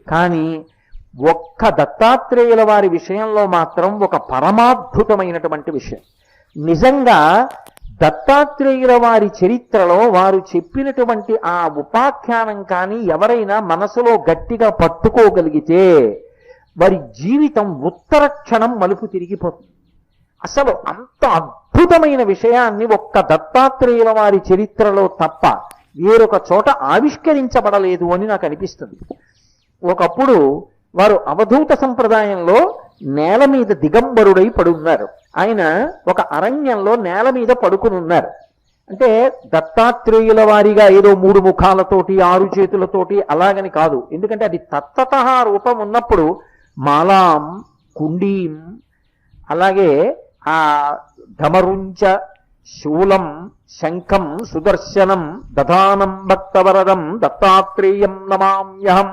కానీ ఒక్క దత్తాత్రేయుల వారి విషయంలో మాత్రం ఒక పరమాద్భుతమైనటువంటి విషయం. నిజంగా దత్తాత్రేయుల వారి చరిత్రలో వారు చెప్పినటువంటి ఆ ఉపాఖ్యానం కానీ ఎవరైనా మనసులో గట్టిగా పట్టుకోగలిగితే వారి జీవితం ఉత్తర క్షణం మలుపు తిరిగిపోతుంది. అసలు అంత అద్భుతమైన విషయాన్ని ఒక్క దత్తాత్రేయుల వారి చరిత్రలో తప్ప వేరొక చోట ఆవిష్కరించబడలేదు అని నాకు అనిపిస్తుంది. ఒకప్పుడు వారు అవధూత సంప్రదాయంలో నేల మీద దిగంబరుడై పడున్నారు. ఆయన ఒక అరణ్యంలో నేల మీద పడుకుని ఉన్నారు. అంటే దత్తాత్రేయుల వారిగా ఏదో 3 ముఖాలతోటి 6 చేతులతోటి అలాగని కాదు. ఎందుకంటే అది తత్తతః రూపం ఉన్నప్పుడు మాలాం, కుండీం, అలాగే ఆ ధమరుంచ, శూలం, శంఖం, సుదర్శనం, దధానం భక్తవరదం దత్తాత్రేయం నమామ్యహం